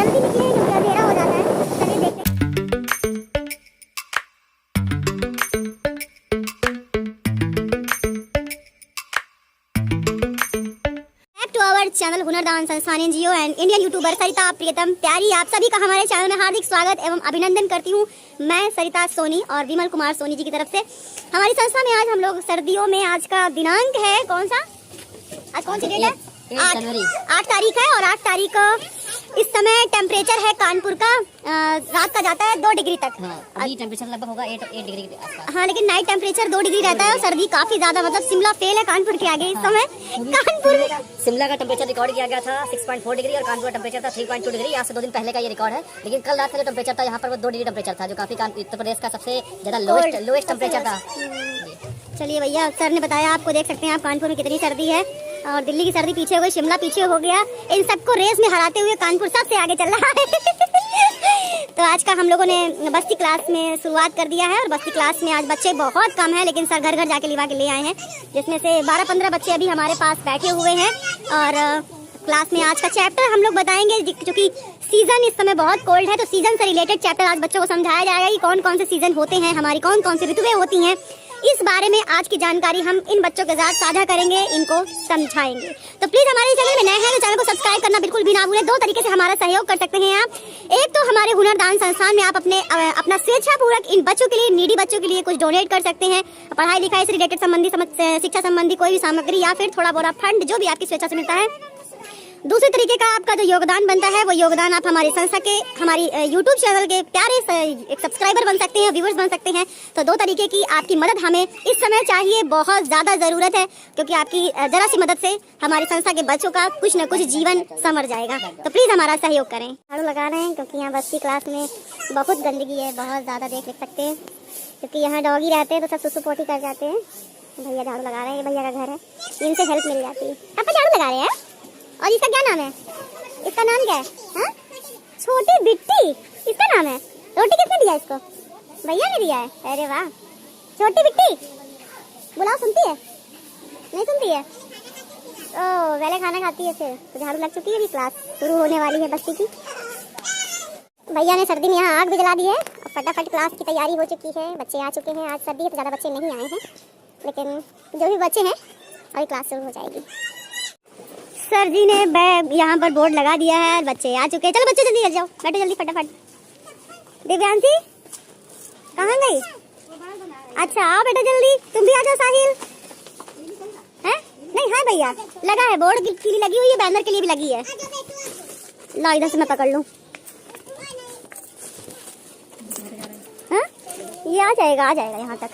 जल्दी निकले क्योंकि अंधेरा हो जाता है। चलिए देखते हैं। बैक टू आवर चैनल हुनरदान संस्थान एनजीओ एंड इंडियन यूट्यूबर सरिता प्रियतम प्यारी, आप सभी का हमारे चैनल में हार्दिक स्वागत एवं अभिनंदन करती हूँ। मैं सरिता सोनी और विमल कुमार सोनी जी की तरफ से हमारी संस्था में आज हम लोग सर्दियों में, आज का दिनांक है कौन सा, आज कौन सी डेट है, 8 तारीख है। और 8 तारीख इस समय टेम्परेचर है कानपुर का रात का जाता है 2 डिग्री तक। अभी टेम्परेचर लगभग होगा 8 डिग्री के आसपास। हाँ, लेकिन नाइट टेम्परेचर 2 डिग्री रहता है और सर्दी काफी ज्यादा, मतलब शिमला फेल है कानपुर के आगे इस समय। कानपुर में शिमला का टेम्परेचर रिकॉर्ड किया गया था 6.4 डिग्री और कानपुर का टेम्परेचर था 3.2 डिग्री। आज से 2 दिन पहले का ये रिकॉर्ड है। लेकिन कल रात का जो टेम्परेचर था यहाँ पर वो 2 डिग्री टेम्परेचर था, जो काफी उत्तर प्रदेश का सबसे ज्यादा लोएस्ट टेम्परेचर था। चलिए भैया, सर ने बताया, आपको देख सकते हैं आप कानपुर में कितनी सर्दी है और दिल्ली की सर्दी पीछे हो गई, शिमला पीछे हो गया। इन सबको रेस में हराते हुए कानपुर सबसे आगे चल रहा है। तो आज का हम लोगों ने बस्ती क्लास में शुरुआत कर दिया है और बस्ती क्लास में आज बच्चे बहुत कम है, लेकिन सर घर घर जाके लिवा के ले आए हैं, जिसमें से 12-15 बच्चे अभी हमारे पास बैठे हुए हैं। और क्लास में आज का चैप्टर हम लोग बताएंगे, क्योंकि सीजन इस समय बहुत कोल्ड है, तो सीजन से रिलेटेड चैप्टर आज बच्चों को समझाया जाएगा कि कौन कौन से सीजन होते हैं, हमारी कौन कौन सी ऋतुएं होती हैं। इस बारे में आज की जानकारी हम इन बच्चों के साथ साझा करेंगे, इनको समझाएंगे। तो प्लीज हमारे चैनल में नए हैं तो चैनल को सब्सक्राइब करना बिल्कुल भी ना भूलें। 2 तरीके से हमारा सहयोग कर सकते हैं आप। एक तो हमारे हुनरदान संस्थान में आप अपना स्वेच्छापूर्वक इन बच्चों के लिए, नीडी बच्चों के लिए कुछ डोनेट कर सकते हैं, पढ़ाई लिखाई से रिलेटेड शिक्षा संबंधी कोई भी सामग्री या फिर थोड़ा बोरा फंड जो भी आपकी स्वेच्छा से मिलता है। दूसरे तरीके का आपका जो योगदान बनता है वो योगदान आप हमारी संस्था के, हमारी यूट्यूब चैनल के प्यारे एक सब्सक्राइबर बन सकते हैं, व्यूअर्स बन सकते हैं। तो 2 तरीके की आपकी मदद हमें इस समय चाहिए, बहुत ज़्यादा ज़रूरत है, क्योंकि आपकी ज़रा सी मदद से हमारी संस्था के बच्चों का कुछ न कुछ जीवन संवर जाएगा। तो प्लीज़ हमारा सहयोग करें। झाड़ू लगा रहे हैं क्योंकि यहाँ बस्ती क्लास में बहुत गंदगी है, बहुत ज़्यादा देख सकते हैं, क्योंकि यहाँ डॉगी रहते हैं तो सब सुसु पोटी कर जाते हैं। भैया झाड़ू लगा रहे हैं, भैया का घर है, इनसे हेल्प मिल जाती है। आप झाड़ू लगा रहे हैं और इसका क्या नाम है, इसका नाम क्या है, हाँ? छोटी बिट्टी इसका नाम है। रोटी किसने दिया इसको, भैया ने दिया है। अरे वाह, छोटी बिट्टी बुलाओ, सुनती है, नहीं सुनती है? ओह, पहले खाना खाती है फिर तो झाड़ू लग चुकी है। अभी क्लास शुरू होने वाली है बस्ती की। भैया ने सर्दी में यहाँ आग भी जला दी है और फटाफट क्लास की तैयारी हो चुकी है। बच्चे आ चुके हैं, आज सर्दी है तो ज़्यादा बच्चे नहीं आए हैं, लेकिन जो भी बच्चे हैं अभी क्लास शुरू हो जाएगी। सर जी ने यहाँ पर बोर्ड लगा दिया है, बच्चे आ चुके हैं। चलो बच्चे जल्दी आ जाओ, बैठो जल्दी फटाफट। दिव्यांशी कहाँ गई? अच्छा आओ बेटा जल्दी, तुम भी आ जाओ। साहिल है नहीं? हाँ भैया लगा है, बोर्ड के लिए लगी हुई है, बैनर के लिए भी लगी है। ला इधर से मैं पकड़ लूँ। हाँ ये आ जाएगा यहाँ तक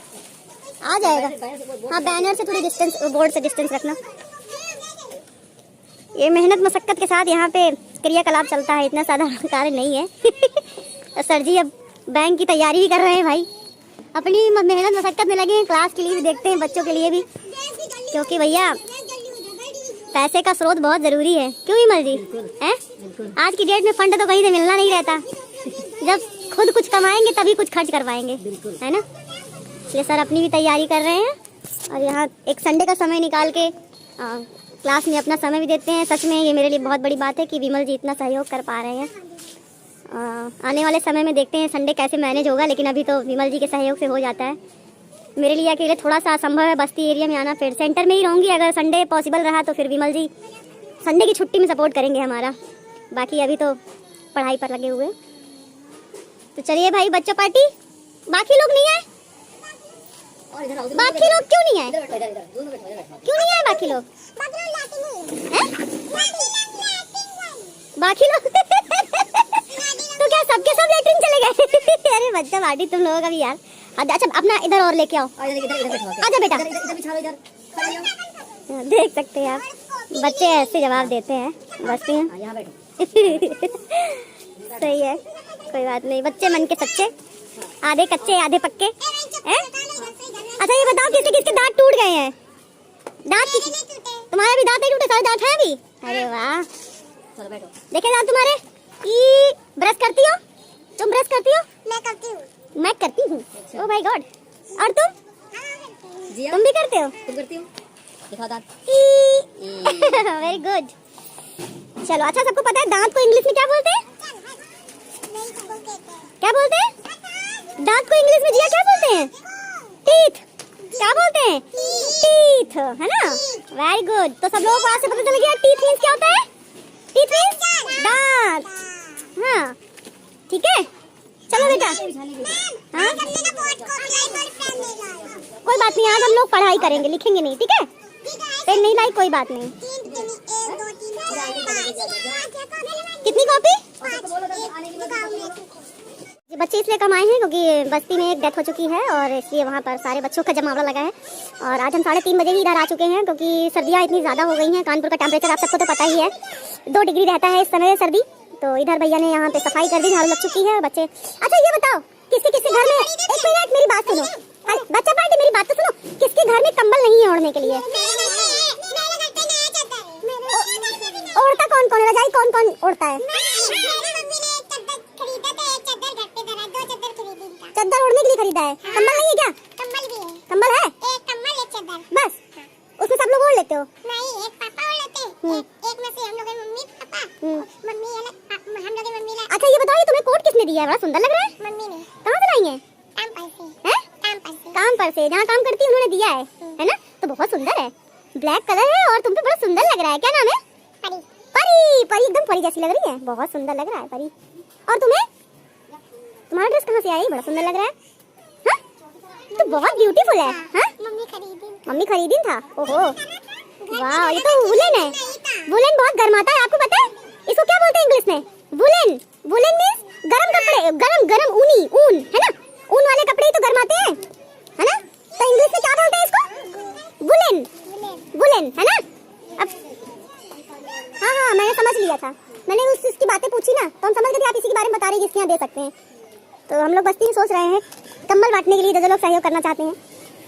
आ जाएगा। हाँ बैनर से थोड़ी डिस्टेंस, बोर्ड से डिस्टेंस रखना। ये मेहनत मशक्कत के साथ यहाँ पे क्रियाकलाप चलता है, इतना साधारण कार्य नहीं है। तो सर जी अब बैंक की तैयारी भी कर रहे हैं भाई, अपनी मेहनत मशक्कत में लगे हैं। क्लास के लिए भी देखते हैं, बच्चों के लिए भी, क्योंकि भैया पैसे का स्रोत बहुत ज़रूरी है। क्यों विमल जी हैं? आज की डेट में फंड तो कहीं से मिलना नहीं रहता, जब खुद कुछ कमाएंगे तभी कुछ खर्च कर पाएंगे, है ना? इसलिए सर अपनी भी तैयारी कर रहे हैं और यहाँ एक संडे का समय निकाल के क्लास में अपना समय भी देते हैं। सच में ये मेरे लिए बहुत बड़ी बात है कि विमल जी इतना सहयोग कर पा रहे हैं। आने वाले समय में देखते हैं संडे कैसे मैनेज होगा, लेकिन अभी तो विमल जी के सहयोग से हो जाता है। मेरे लिए अकेले थोड़ा सा असंभव है बस्ती एरिया में आना, फिर सेंटर में ही रहूँगी। अगर संडे पॉसिबल रहा तो फिर विमल जी संडे की छुट्टी में सपोर्ट करेंगे हमारा, बाकी अभी तो पढ़ाई पर लगे हुए। तो चलिए भाई बच्चों पार्टी। बाकी लोग नहीं आए, बाकी लोग क्यों नहीं आए, क्यों नहीं आए बाकी लोग? बाकी लोग तो क्या सबके सब लेटरिन चले गए? अरे बच्चा पार्टी तुम लोगों का भी यार। अच्छा अपना इधर और लेके आओ, आजा बेटा। देख सकते हैं आप, बच्चे ऐसे जवाब देते हैं बस्ती में। सही है, कोई बात नहीं, बच्चे मन के सच्चे, आधे कच्चे आधे पक्के हैं। अच्छा ये बताओ किसके किसके दांत टूट गए हैं? दांत तुम्हारे भी दांत नहीं टूटे, सारे दांत हैं अभी? अरे वाह, देखे दांत तुम्हारे। ब्रश करती हो तुम? ब्रश करती हो? मैं करती हूँ। Oh my God. और तुम भी करते हो? दिखाओ दांत। Very good. चलो अच्छा, सबको पता है दांत को इंग्लिश में क्या बोलते हैं? तो सब लोगों को आज से पता चल गया टीथ मींस क्या होता है। टीथ मींस दांत। हाँ ठीक है, चलो बेटा। हाँ कोई बात नहीं, आज हम लोग पढ़ाई करेंगे, लिखेंगे नहीं, ठीक है। पेन नहीं लाई कोई बात नहीं। कितनी कॉपी? ये बच्चे इसलिए कम आए हैं क्योंकि बस्ती में एक डेथ हो चुकी है और इसलिए वहाँ पर सारे बच्चों का जमावड़ा लगा है। और आज हम 3:30 बजे ही इधर आ चुके हैं क्योंकि सर्दियाँ इतनी ज़्यादा हो गई हैं। कानपुर का टेम्परेचर आप सबको तो पता ही है, 2 डिग्री रहता है इस समय सर्दी। तो इधर भैया ने यहाँ पे सफाई कर दी, झाड़ू लग चुकी है। बच्चे अच्छा ये बताओ किसके किसके घर में, एक मिनट मेरी बात सुनो, बच्चा पार्टी मेरी बात तो सुनो, किसके घर में कंबल नहीं है ओढ़ने के लिए? ओढ़ता कौन कौन है? रजाई कौन कौन ओढ़ता है? चद्दर ओढ़ने के लिए खरीदा है, कंबल नहीं है क्या? कंबल भी है। कंबल है? एक कंबल एक चद्दर बस, उसमें सब लोग ओढ़ लेते हो? नहीं, एक पापा ओढ़ लेते हैं, एक में से हम लोग मम्मी पापा, मम्मी अलग, हम लोग मम्मी अलग। अच्छा ये बताओ, ये तुम्हें कोट किसने दिया है? बड़ा सुंदर लग रहा है। मम्मी ने। कहाँ से लाई है? काम पर से। हैं? काम पर से, जहाँ काम करती है उन्होंने दिया है ना? तो बहुत सुंदर है, ब्लैक कलर है और तुम पे बड़ा सुंदर लग रहा है। क्या नाम है? परी। परी, परी एकदम परी जैसी लग रही है, बहुत सुंदर लग रहा है परी। और तुम्हें, तुम्हारा ड्रेस कहाँ से आई? बड़ा सुंदर लग रहा है। हाँ? तो बहुत ब्यूटीफुल है। हाँ? मम्मी खरीदी था। ओहो वाह, ये तो वुलन है। वुलन बहुत गर्माता है, आपको पता है? इसको क्या बोलते हैं इंग्लिश में? वुलन। वुलन मींस गरम कपड़े, गरम गरम ऊनी, ऊन है ना? ऊन वाले कपड़े ही तो गर्माते हैं, है ना? तो इंग्लिश में क्या बोलते हैं इसको? वुलन। वुलन है ना? अब हाँ मैंने समझ लिया था, मैंने उसकी बातें पूछी ना तो हम समझ गए थे आप इसी के बारे में बता रहे हैं जिसके यहाँ दे सकते हैं। तो हम लोग बस्ती में सोच रहे हैं कंबल बांटने के लिए, जो लोग सहयोग करना चाहते हैं।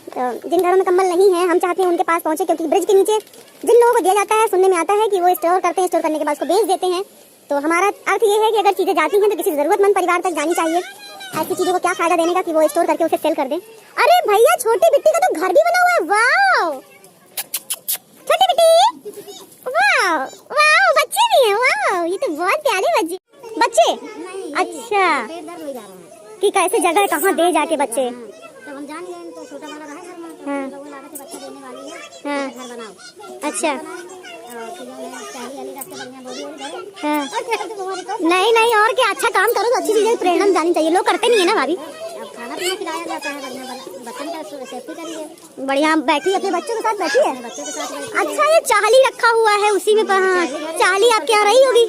तो जिन घरों में कंबल नहीं है हम चाहते हैं उनके पास पहुंचे, क्योंकि ब्रिज के नीचे जिन लोगों को दिया जाता है सुनने में आता है कि वो स्टोर करते हैं, स्टोर करने के बाद उसको बेच देते हैं। तो हमारा अर्थ ये है कि अगर चीज़ें जाती हैं तो किसी ज़रूरतमंद परिवार तक जानी चाहिए। ऐसी चीज़ों को क्या फायदा देने का कि वो स्टोर करके उसे सेल कर दें। अरे भैया छोटी बिट्टी का तो घर भी बना हुआ है। वाह छोटी बिट्टी, वाह वाह, बच्चे भी हैं। वाह ये तो बहुत प्यारे बच्चे। अच्छा कि कैसे जगह कहाँ दे जाके बच्चे? तो हम जान गए तो छोटा वाला रहा घर में, हाँ। लोगों लागत से बच्चा देने वाली है। हाँ। घर बनाओ। अच्छा हाँ। नहीं नहीं, और क्या, अच्छा काम करो तो अच्छी चीजें प्रेरणा जानी चाहिए, लोग करते नहीं है ना भाभी। अब खाना पीना खिलाया जाता है, बढ़िया बच्चन का सेफ्टी करिए। बढ़िया बैठी अपने बच्चों के साथ बैठी है। बच्चों के साथ अच्छा ये चाली रखा हुआ है उसी में, हाँ चाली आपके यहाँ रही होगी।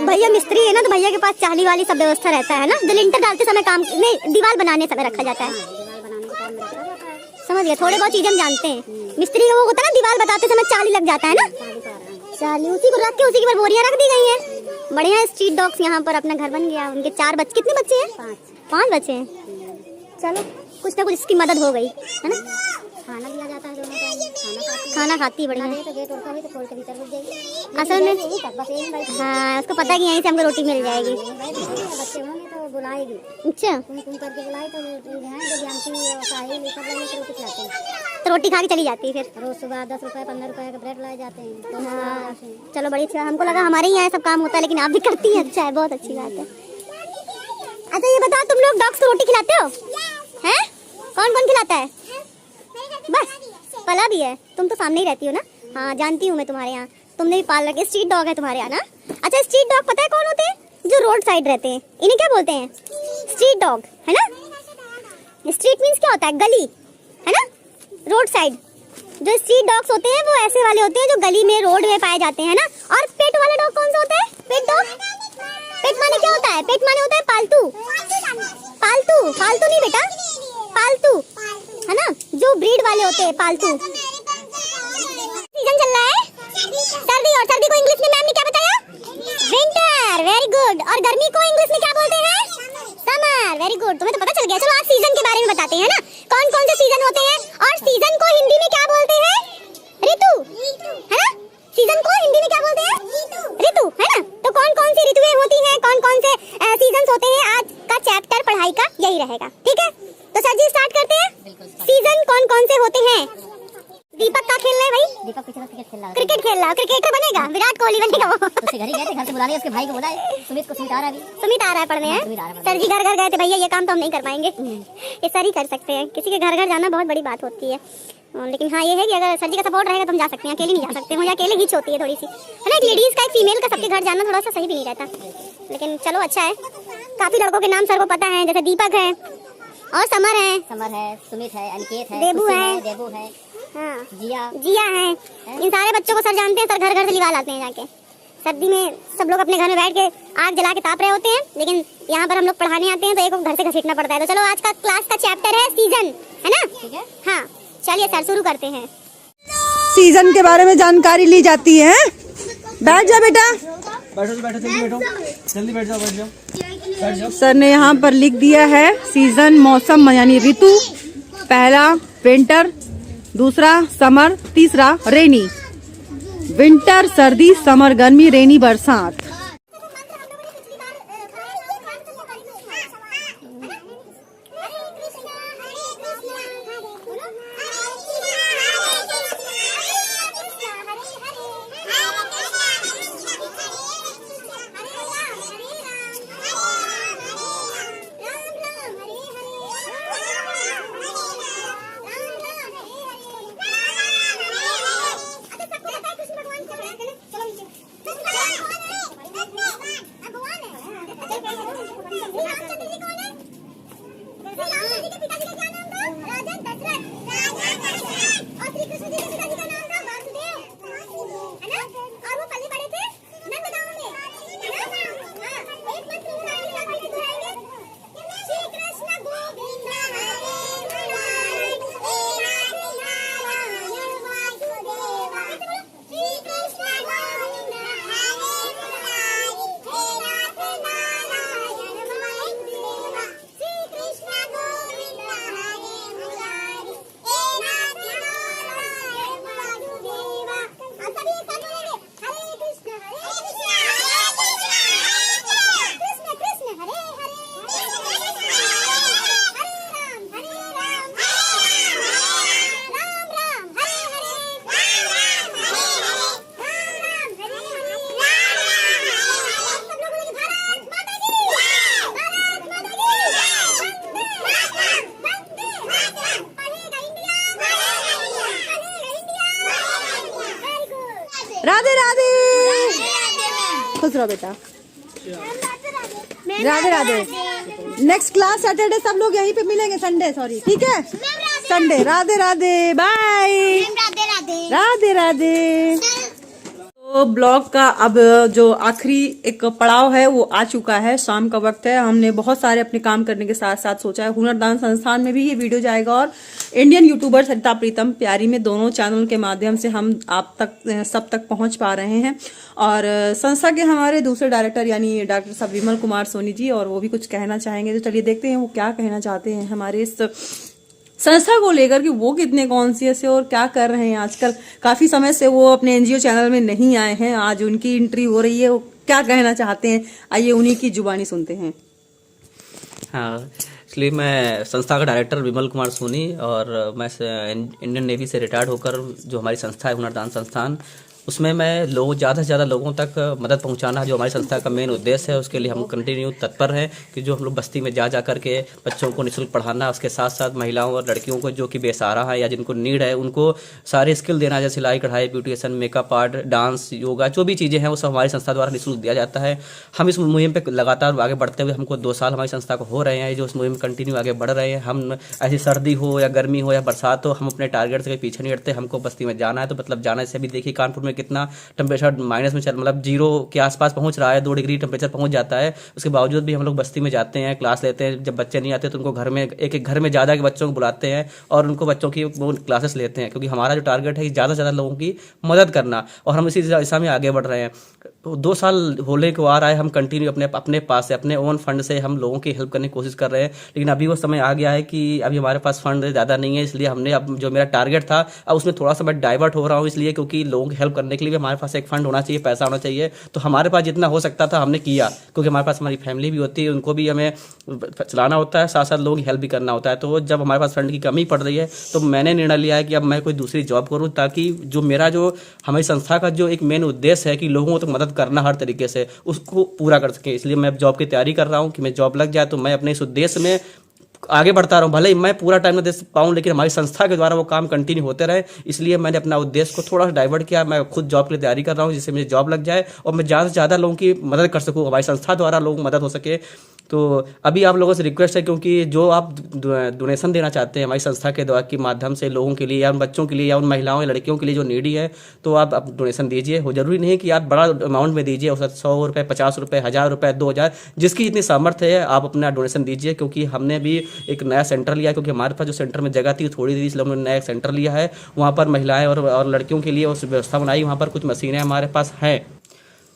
भैया मिस्त्री है ना, तो भैया के पास चाली वाली सब व्यवस्था रहता है ना, जो लिंटर डालते समय काम नहीं, दीवार बनाने समय रखा जाता है। समझ गए, थोड़े बहुत चीजें हम जानते हैं। मिस्त्री का वो होता है ना, दीवार बताते समय चाली लग जाता है ना, चाली उसी को रख के उसी के ऊपर बोरियां रख दी गई हैं। बढ़िया स्ट्रीट डॉग्स यहाँ पर अपना घर बन गया। उनके 4 बच्चे, कितने बच्चे हैं? 5 बच्चे हैं। चलो कुछ ना कुछ इसकी मदद हो गई है ना। खाना दिया जाता है दोनों टाइम, खाना खाती बढ़िया। तो गेट उड़ता है तो खोल के भीतर घुस जाएगी। असल में हाँ उसको पता है कि यहीं से हमको रोटी मिल जाएगी। बच्चे होंगे तो बुलाएगी। अच्छा तुम करके बुलाई तो रोटी खिलाते हैं, तो रोटी खा के चली जाती है फिर। रोज सुबह 10 रुपए 15 रुपए का ब्रेड लाए जाते हैं। हाँ चलो बड़ी अच्छा, हमको लगा हमारे यहाँ सब काम होता है लेकिन आप भी करती हैं। अच्छा है, बहुत अच्छी बात है। अच्छा ये बताओ तुम लोग डॉग्स को रोटी खिलाते हो? हैं? कौन कौन खिलाता है? बस पला भी है। तुम तो सामने ही रहती हो ना। हाँ जानती हूँ मैं तुम्हारे यहाँ, तुमने भी पाल रखे। स्ट्रीट डॉग है तुम्हारे यहाँ ना? अच्छा स्ट्रीट डॉग पता है कौन होते हैं? जो रोड साइड रहते हैं, इन्हें क्या बोलते हैं? स्ट्रीट डॉग है ना। स्ट्रीट मीन्स क्या होता है? गली है ना, रोड साइड। जो स्ट्रीट डॉग्स होते हैं वो ऐसे वाले होते हैं जो गली में रोड में पाए जाते हैं ना। और पेट वाले डॉग कौन सा होता है? Pet dog. पेट माने क्या होता है? पेट माने होता है पालतू। पालतू, फालतू नहीं बेटा, पालतू है ना, जो ब्रीड वाले होते हैं पालतू। सीजन चल रहा है सर्दी, और सर्दी को इंग्लिश में मैम ने क्या बताया? विंटर। Very good. और गर्मी को इंग्लिश में क्या बोलते हैं? समर। वेरी गुड, तुम्हें तो पता चल गया। चलो आज सीजन के बारे में बताते हैं ना, कौन कौन से सीजन होते हैं। और सीजन को हिंदी में क्या बोलते हैं? ऋतु है ना। सीजन को हिंदी में क्या बोलते हैं? ऋतु है ना। तो कौन कौन सी ऋतुएं होती हैं, कौन कौन से सीजन होते हैं, आज का चैप्टर पढ़ाई का यही रहेगा। ठीक है तो सर जी स्टार्ट करते हैं। सीजन कौन कौन से होते हैं? दीपक का खेल रहे हैं भाई। दीपक पीछे क्रिकेट खेल रहा है। क्रिकेट खेल रहा है, क्रिकेटर बनेगा, विराट कोहली बनेगा वो। उसके घर ही गए थे, घर से बुला लिया, उसके भाई को बुलाए। सुमित आ रहा है अभी। सुमित आ रहा है पढ़ने हैं। सर जी घर गए थे, भैया ये काम तो हम नहीं कर पाएंगे, ये सर ही कर सकते हैं। किसी के घर जाना बहुत बड़ी बात होती है। लेकिन हाँ ये है कि अगर सर जी का सपोर्ट रहेगा तो हम जा सकते हैं, अकेले नहीं जा सकते। मुझे अकेले हिच होती है थोड़ी सी, है ना। एक लेडीज का, एक फीमेल का सबके घर जाना थोड़ा सा सही भी नहीं रहता, लेकिन चलो अच्छा है। काफी लड़कों के नाम सर को पता है, जैसे दीपक है और समर है, सुमित है, अनिकेत है, देबू है, हाँ जिया है। इन सारे बच्चों को सर जानते हैं। सर घर घर से लिवा लाते हैं जाके। सर्दी में सब लोग अपने घर में बैठ के आग जला के ताप रहे होते हैं, लेकिन यहाँ पर हम लोग पढ़ाने आते हैं तो एक घर से घसीटना पड़ता है। तो चलो आज का क्लास का चैप्टर है सीजन, है ना। ठीक है, हाँ चलिए सर शुरू करते हैं। सीजन के बारे में जानकारी ली जाती है। बैठ जा बेटा, बैठो जल्दी बैठ जाओ। सर ने यहाँ पर लिख दिया है सीजन, मौसम यानी ऋतु। पहला विंटर, दूसरा समर, तीसरा रेनी। विंटर सर्दी, समर गर्मी, रेनी बरसात। राधे राधे, खुश रहो बेटा। Radhe Radhe. Next class Saturday सब लोग यहीं पे मिलेंगे, संडे सॉरी, ठीक है संडे। राधे राधे, बाय। राधे राधे। तो ब्लॉग का अब जो आखिरी एक पड़ाव है वो आ चुका है। शाम का वक्त है। हमने बहुत सारे अपने काम करने के साथ साथ सोचा है हुनरदान संस्थान में भी ये वीडियो जाएगा और इंडियन यूट्यूबर सरिता प्रीतम प्यारी में दोनों चैनल के माध्यम से हम आप तक सब तक पहुंच पा रहे हैं। और संस्था के हमारे दूसरे डायरेक्टर यानी डॉक्टर साहब विमल कुमार सोनी जी, और वो भी कुछ कहना चाहेंगे। तो चलिए देखते हैं वो क्या कहना चाहते हैं हमारे इस संस्था को लेकर कि वो कितने कॉन्शियस है और क्या कर रहे हैं आजकल। काफी समय से वो अपने एनजीओ चैनल में नहीं आए हैं, आज उनकी एंट्री हो रही है। वो क्या कहना चाहते हैं, आइए उन्हीं की जुबानी सुनते हैं। हाँ, इसलिए मैं संस्था का डायरेक्टर विमल कुमार सोनी, और मैं इंडियन नेवी से रिटायर्ड होकर जो हमारी संस्था है हुनरदान संस्थान, उसमें मैं ज़्यादा से ज़्यादा लोगों तक मदद पहुंचाना जो हमारी संस्था का मेन उद्देश्य है। उसके लिए हम कंटिन्यू तत्पर हैं कि जो हम लोग बस्ती में जा करके बच्चों को निःशुल्क पढ़ाना, उसके साथ साथ महिलाओं और लड़कियों को जो कि बेसहारा है या जिनको नीड है उनको सारे स्किल देना, जैसे सिलाई कढ़ाई, beautician, makeup art, dance, yoga, जो भी चीज़ें हैं वो सब हमारी संस्था द्वारा निःशुल्क दिया जाता है। हम इस मुहिम पर लगातार आगे बढ़ते हुए, हमको 2 साल हमारी संस्था को हो रहे हैं जो इस मुहिम में कंटिन्यू आगे बढ़ रहे हैं। हम ऐसी सर्दी हो या गर्मी हो या बरसात हो, हम अपने टारगेट से पीछे नहीं हटते। हमको बस्ती में जाना है तो मतलब जाने से भी देखिए कानपुर में कितना टेम्परेचर माइनस में चल, मतलब 0 के आसपास पहुंच रहा है, 2 डिग्री टेम्परेचर पहुंच जाता है। उसके बावजूद भी हम लोग बस्ती में जाते हैं, क्लास लेते हैं। जब बच्चे नहीं आते तो उनको घर में एक घर में ज़्यादा के बच्चों को बुलाते हैं और उनको बच्चों की वो क्लासेस लेते हैं, क्योंकि हमारा जो टारगेट है ज़्यादा से ज़्यादा लोगों की मदद करना, और हम इसी दिशा में आगे बढ़ रहे हैं। तो 2 साल होने को आ रहा है, हम कंटिन्यू अपने पास से, अपने ओन फंड से हम लोगों की हेल्प करने की कोशिश कर रहे हैं। लेकिन अभी वो समय आ गया है कि अभी हमारे पास फंड ज़्यादा नहीं है, इसलिए हमने अब जो मेरा टारगेट था अब उसमें थोड़ा सा मैं डाइवर्ट हो रहा हूँ, इसलिए क्योंकि लोगों की हेल्प करने के लिए भी हमारे पास एक फंड होना चाहिए, पैसा होना चाहिए। तो हमारे पास जितना हो सकता था हमने किया, क्योंकि हमारे पास हमारी फैमिली भी होती है, उनको भी हमें चलाना होता है, साथ साथ लोगों की हेल्प भी करना होता है। तो जब हमारे पास फंड की कमी पड़ रही है तो मैंने निर्णय लिया है कि अब मैं कोई दूसरी जॉब करूँ, ताकि जो मेरा जो हमारी संस्था का जो एक मेन उद्देश्य है कि लोगों तक मदद करना हर तरीके से, उसको पूरा कर सके। इसलिए मैं जॉब की तैयारी कर रहा हूँ कि मैं जॉब लग जाए तो मैं अपने इस उद्देश्य में आगे बढ़ता रहूं, भले ही मैं पूरा टाइम न दे पाऊं लेकिन हमारी संस्था के द्वारा वो काम कंटिन्यू होते रहे। इसलिए मैंने अपना उद्देश्य को थोड़ा सा डाइवर्ट किया। मैं खुद जॉब के लिए तैयारी कर रहा हूं जिससे मुझे जॉब लग जाए और मैं ज़्यादा से ज़्यादा लोगों की मदद कर सकूं, हमारी संस्था द्वारा लोगों की मदद हो सके। तो अभी आप लोगों से रिक्वेस्ट है, क्योंकि जो आप डोनेशन देना चाहते हैं हमारी संस्था के द्वारा के माध्यम से लोगों के लिए या उन बच्चों के लिए या उन महिलाओं या लड़कियों के लिए जो नीडी है, तो आप डोनेशन दीजिए। हो जरूरी नहीं कि आप बड़ा अमाउंट में दीजिए, 100 रुपये, 50 रुपये, 1000 रुपये, 2000, जिसकी जितनी सामर्थ्य है आप अपना डोनेशन दीजिए। क्योंकि हमने भी एक नया सेंटर लिया, क्योंकि हमारे पास जो सेंटर में जगह थी थोड़ी थी, इसलिए हमने नया सेंटर लिया है। वहाँ पर महिलाएं और लड़कियों के लिए उस व्यवस्था बनाई। वहाँ पर कुछ मशीनें हमारे पास हैं,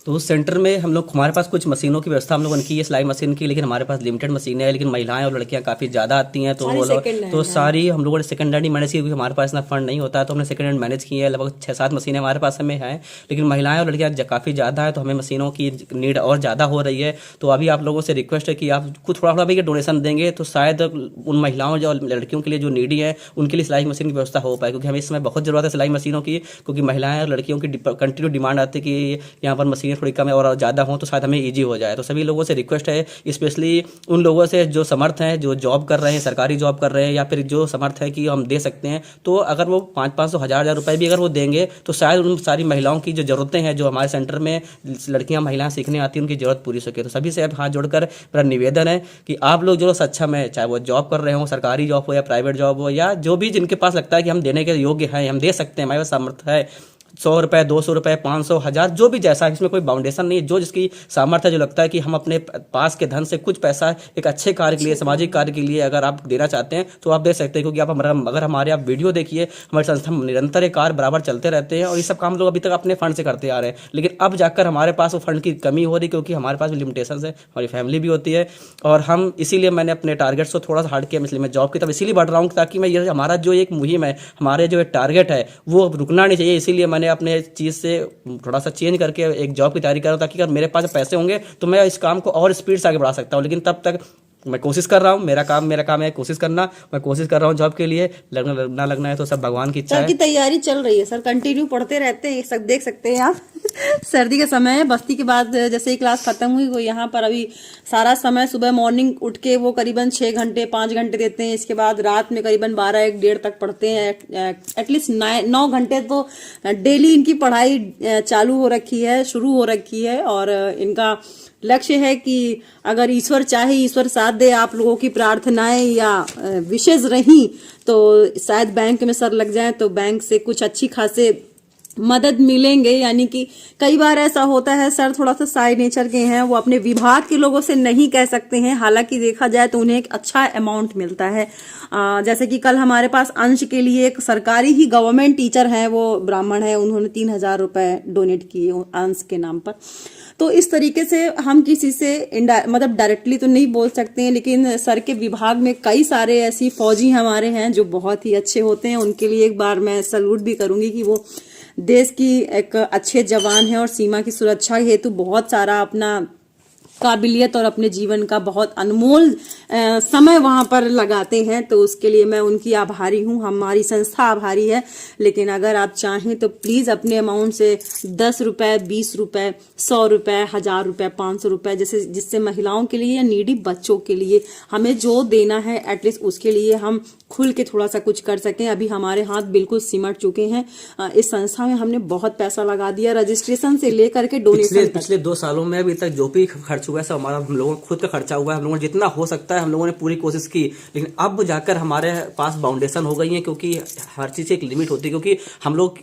तो उस सेंटर में हमारे पास कुछ मशीनों की व्यवस्था हम लोगों ने की है, सिलाई मशीन की, लेकिन हमारे पास लिमिटेड मशीनें हैं। लेकिन महिलाएं और लड़कियां काफ़ी ज़्यादा आती हैं, तो वो लोग तो सारी हम लोगों ने सेकंड हैंड ही मैनेज की, क्योंकि हमारे पास इतना फंड नहीं होता है, तो हमने सेकंड हैंड मैनेज की है। लगभग 6-7 मशीनें हमारे पास हमें हैं, लेकिन महिलाएं और लड़कियां काफ़ी ज़्यादा है, तो हमें मशीनों की नीड और ज़्यादा हो रही है। तो अभी आप लोगों से रिक्वेस्ट है कि आप कुछ थोड़ा थोड़ा भी डोनेशन देंगे तो शायद उन महिलाओं जो लड़कियों के लिए जो नीडी है उनके लिए सिलाई मशीन की व्यवस्था हो पाए, क्योंकि हमें इस समय बहुत ज़रूरत है सिलाई मशीनों की। क्योंकि महिलाएं और लड़कियों की कंटिन्यू डिमांड आती है कि यहाँ पर मशीनें थोड़ी कम है और ज़्यादा हो तो शायद हमें इजी हो जाए। तो सभी लोगों से रिक्वेस्ट है, स्पेशली उन लोगों से जो समर्थ हैं, जो जॉब कर रहे हैं, सरकारी जॉब कर रहे हैं, या फिर जो समर्थ है कि हम दे सकते हैं, तो अगर वो 500-500, 1000 रुपये भी अगर वो देंगे तो शायद उन सारी महिलाओं की जो ज़रूरतें हैं, जो हमारे सेंटर में लड़कियां महिलाएं सीखने आती हैं, उनकी ज़रूरत पूरी सके। तो सभी से अब हाथ जोड़कर मेरा निवेदन है कि आप लोग जो सक्षम है, चाहे वो जॉब कर रहे हो, सरकारी जॉब हो या प्राइवेट जॉब हो, या जो भी जिनके पास लगता है कि हम देने के योग्य हैं, हम दे सकते हैं, हमारे पास सामर्थ्य है, 100 रुपये, 200 रुपये, 500, 1000, जो भी जैसा है, इसमें कोई बाउंडेशन नहीं है। जो जिसकी सामर्थ्य जो लगता है कि हम अपने पास के धन से कुछ पैसा एक अच्छे कार्य के लिए, सामाजिक कार्य के लिए अगर आप देना चाहते हैं तो आप दे सकते हैं। क्योंकि आप अगर हमारे आप वीडियो देखिए, हमारी संस्था निरंतर ये कार्य बराबर चलते रहते हैं और ये सब काम लोग अभी तक अपने फंड से करते आ रहे हैं। लेकिन अब जाकर हमारे पास वो फंड की कमी हो रही, क्योंकि हमारे पास लिमिटेशन है, हमारी फैमिली भी होती है, और हम इसीलिए मैंने अपने टारगेट्स को थोड़ा सा हट किया। इसलिए मैं जॉब की तरफ इसीलिए बढ़ रहा हूँ ताकि मैं ये हमारा जो एक मुहिम है, हमारे जो एक टारगेट है वो रुकना नहीं चाहिए। इसीलिए मैंने अपने चीज़ से थोड़ा सा चेंज करके एक जॉब की तैयारी कर रहा हूं, ताकि अगर मेरे पास पैसे होंगे तो मैं इस काम को और स्पीड से आगे बढ़ा सकता हूं। लेकिन तब तक मैं कोशिश कर रहा हूं, मेरा काम है कोशिश करना। मैं कोशिश कर रहा हूं जॉब के लिए, लगना है तो सब भगवान की इच्छा है। सर की तैयारी चल रही है, सर कंटिन्यू पढ़ते रहते हैं, सब देख सकते हैं आप। सर्दी का समय है, बस्ती के बाद जैसे ही क्लास खत्म हुई वो यहाँ पर अभी सारा समय सुबह मॉर्निंग उठ के वो करीबन 6 घंटे 5 घंटे देते हैं। इसके बाद रात में करीबन 12-1 तक पढ़ते हैं। एटलीस्ट 9 घंटे तो डेली इनकी पढ़ाई चालू हो रखी है, शुरू हो रखी है। और इनका लक्ष्य है कि अगर ईश्वर चाहे, ईश्वर साथ दे, आप लोगों की प्रार्थनाएं या विशेष रही तो शायद बैंक में सर लग जाए तो बैंक से कुछ अच्छी खासे मदद मिलेंगे। यानी कि कई बार ऐसा होता है सर थोड़ा सा साई नेचर के हैं, वो अपने विभाग के लोगों से नहीं कह सकते हैं, हालांकि देखा जाए तो उन्हें एक अच्छा अमाउंट मिलता है। जैसे कि कल हमारे पास अंश के लिए एक सरकारी ही गवर्नमेंट टीचर है, वो ब्राह्मण है, उन्होंने 3000 रुपए डोनेट किए अंश के नाम पर। तो इस तरीके से हम किसी से मतलब डायरेक्टली तो नहीं बोल सकते हैं, लेकिन सर के विभाग में कई सारे ऐसी फौजी हमारे हैं जो बहुत ही अच्छे होते हैं। उनके लिए एक बार मैं सैल्यूट भी करूंगी कि वो देश की एक अच्छे जवान है और सीमा की सुरक्षा हेतु बहुत सारा अपना काबिलियत और अपने जीवन का बहुत अनमोल समय वहां पर लगाते हैं। तो उसके लिए मैं उनकी आभारी हूं, हमारी संस्था आभारी है। लेकिन अगर आप चाहें तो प्लीज अपने अमाउंट से 10 रुपए, 20 रुपए, 100 रुपए, 1000 रुपए, 500 रुपए, जैसे जिससे महिलाओं के लिए या नीडी बच्चों के लिए हमें जो देना है एटलीस्ट उसके लिए हम खुल के थोड़ा सा कुछ कर सकें। अभी हमारे हाथ बिल्कुल सिमट चुके हैं। इस संस्था में हमने बहुत पैसा लगा दिया, रजिस्ट्रेशन से लेकर के डोनेशन। पिछले 2 सालों में अभी तक जो भी खर्च हुआ है सब हमारा, हम लोगों खुद का खर्चा हुआ है। हम लोगों ने जितना हो सकता है हम लोगों ने पूरी कोशिश की, लेकिन अब जाकर हमारे पास बाउंडेशन हो गई है, क्योंकि हर चीज एक लिमिट होती है। क्योंकि हम लोग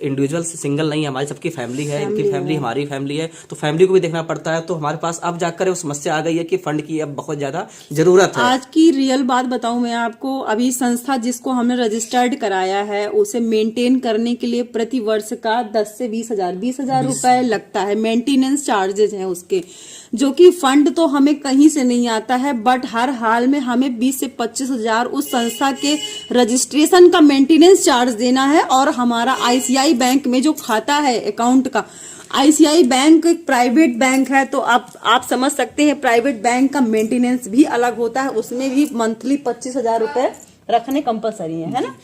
इंडिविजुअल सिंगल नहीं है, हमारी सबकी फैमिली है, इनकी फैमिली हमारी फैमिली है, तो फैमिली को भी देखना पड़ता है। तो हमारे पास अब जाकर वो समस्या आ गई है कि फंड की अब बहुत ज्यादा जरूरत है। आज की रियल बात बताऊं मैं आपको, अभी संस्था जिसको हमने रजिस्टर्ड कराया है उसे मेंटेन करने के लिए प्रति वर्ष का 10 से 20,000 रुपए लगता है। मेंटेनेंस चार्जेस हैं उसके, जो कि फंड तो हमें कहीं से नहीं आता है, बट हर हाल में हमें 20 से 25,000 उस संस्था के रजिस्ट्रेशन का मेंटेनेंस चार्ज देना है। और हमारा ICI बैंक में जो खाता है अकाउंट का, ICI बैंक एक प्राइवेट बैंक है, तो आप समझ सकते हैं प्राइवेट बैंक का मेंटेनेंस भी अलग होता है, उसमें भी मंथली 25,000 रुपए रखने कंपलसरी है ना।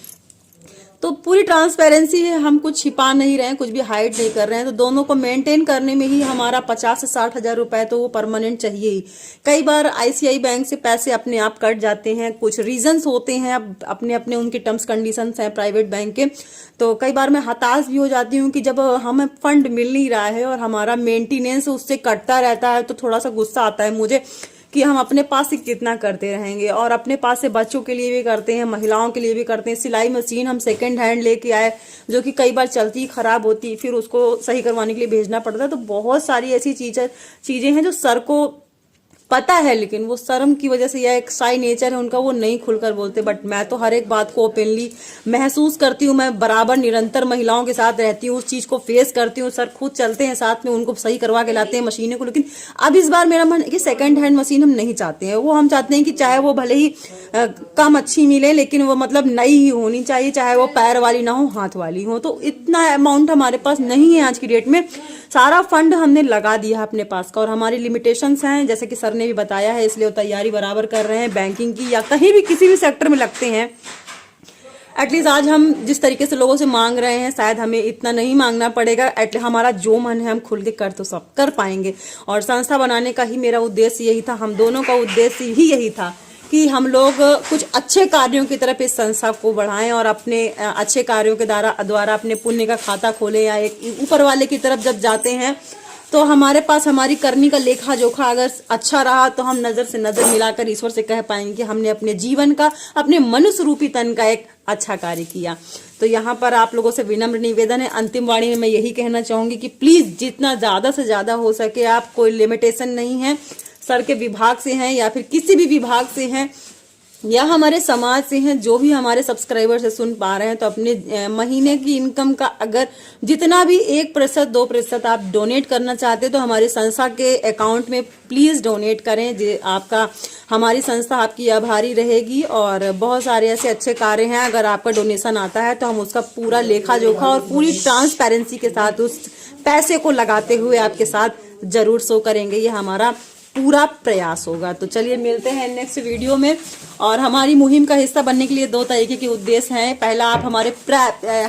तो पूरी ट्रांसपेरेंसी है, हम कुछ छिपा नहीं रहे हैं, कुछ भी हाइड नहीं कर रहे हैं। तो दोनों को मेंटेन करने में ही हमारा 50 से 60 हजार रुपए तो वो परमानेंट चाहिए ही। कई बार आईसीआई बैंक से पैसे अपने आप कट जाते हैं, कुछ रीजंस होते हैं, अब अपने अपने उनके टर्म्स कंडीशंस हैं प्राइवेट बैंक के। तो कई बार मैं हताश भी हो जाती हूँ कि जब हमें फंड मिल नहीं रहा है और हमारा मेंटेनेंस उससे कटता रहता है, तो थोड़ा सा गुस्सा आता है मुझे कि हम अपने पास से कितना करते रहेंगे। और अपने पास से बच्चों के लिए भी करते हैं, महिलाओं के लिए भी करते हैं। सिलाई मशीन हम सेकंड हैंड लेके आए, जो कि कई बार चलती खराब होती, फिर उसको सही करवाने के लिए भेजना पड़ता है। तो बहुत सारी ऐसी चीजें हैं जो सर को पता है, लेकिन वो शर्म की वजह से या एक शाई नेचर है उनका, वो नहीं खुलकर बोलते। बट मैं तो हर एक बात को ओपनली महसूस करती हूँ, मैं बराबर निरंतर महिलाओं के साथ रहती हूँ, उस चीज को फेस करती हूँ। सर खुद चलते हैं साथ में, उनको सही करवा के लाते हैं मशीनों को। लेकिन अब इस बार मेरा मन है कि सेकंड हैंड मशीन हम नहीं चाहते हैं। वो हम चाहते हैं कि चाहे वो भले ही कम अच्छी मिले, लेकिन वो मतलब नई ही होनी चाहिए, चाहे वो पैर वाली ना हो हाथ वाली हो। तो इतना अमाउंट हमारे पास नहीं है आज की डेट में। सारा फंड हमने लगा दिया अपने पास का, और हमारी लिमिटेशंस हैं, जैसे कि सर ने भी बताया है, इसलिए वो तैयारी बराबर कर रहे हैं बैंकिंग की या कहीं भी किसी भी सेक्टर में लगते हैं। एटलीस्ट आज हम जिस तरीके से लोगों से मांग रहे हैं, शायद हमें इतना नहीं मांगना पड़ेगा। एटलीस्ट हमारा जो मन है हम खुल के कर तो सब कर पाएंगे। और संस्था बनाने का ही मेरा उद्देश्य यही था, हम दोनों का उद्देश्य ही यही था कि हम लोग कुछ अच्छे कार्यों की तरफ इस संस्था को बढ़ाएं और अपने अच्छे कार्यों के द्वारा अपने पुण्य का खाता खोलें, या एक ऊपर वाले की तरफ जब जाते हैं तो हमारे पास हमारी करनी का लेखा जोखा अगर अच्छा रहा तो हम नजर से नजर मिलाकर ईश्वर से कह पाएंगे कि हमने अपने जीवन का, अपने मनुष्य रूपी तन का एक अच्छा कार्य किया। तो यहाँ पर आप लोगों से विनम्र निवेदन है, अंतिम वाणी में मैं यही कहना चाहूंगी कि प्लीज जितना ज्यादा से ज्यादा हो सके, आप कोई लिमिटेशन नहीं है, सर के विभाग से हैं या फिर किसी भी विभाग से हैं या हमारे समाज से हैं, जो भी हमारे सब्सक्राइबर से सुन पा रहे हैं, तो अपने महीने की इनकम का अगर जितना भी 1%, 2% आप डोनेट करना चाहते हैं तो हमारी संस्था के अकाउंट में प्लीज डोनेट करें। आपका, हमारी संस्था आपकी आभारी रहेगी। और बहुत सारे ऐसे अच्छे कार्य हैं, अगर आपका डोनेशन आता है तो हम उसका पूरा लेखा जोखा और पूरी ट्रांसपेरेंसी के साथ उस पैसे को लगाते हुए आपके साथ जरूर शो करेंगे। ये हमारा पूरा प्रयास होगा। तो चलिए मिलते हैं नेक्स्ट वीडियो में। और हमारी मुहिम का हिस्सा बनने के लिए 2 तरीके के उद्देश्य हैं। पहला, आप हमारे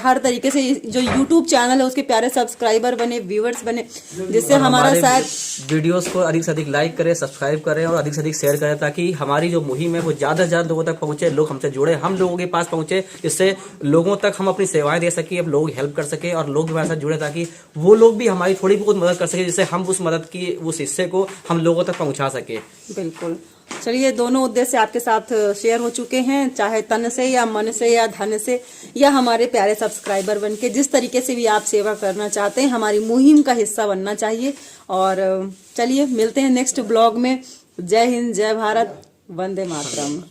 हर तरीके से जो YouTube चैनल है उसके प्यारे सब्सक्राइबर बने, व्यूअर्स बने, जिससे हमारा शायद वीडियोस को अधिक से अधिक लाइक करें, सब्सक्राइब करें और अधिक से अधिक शेयर करें, ताकि हमारी जो मुहिम है वो ज्यादा से ज्यादा लोगों तक पहुंचे, लोग हमसे जुड़े, हम लोगों के पास पहुंचे, जिससे लोगों तक हम अपनी सेवाएं दे सके, अब लोग हेल्प कर सके और लोग हमारे साथ जुड़े, ताकि वो लोग भी हमारी थोड़ी बहुत मदद कर सके, जिससे हम उस मदद की उस हिस्से को हम लोगों तक पहुंचा सके। बिल्कुल। चलिए, दोनों उद्देश्य आपके साथ शेयर हो चुके हैं, चाहे तन से या मन से या धन से या हमारे प्यारे सब्सक्राइबर बन के, जिस तरीके से भी आप सेवा करना चाहते हैं, हमारी मुहिम का हिस्सा बनना चाहिए। और चलिए मिलते हैं नेक्स्ट ब्लॉग में। जय हिंद, जय भारत, वंदे मातरम।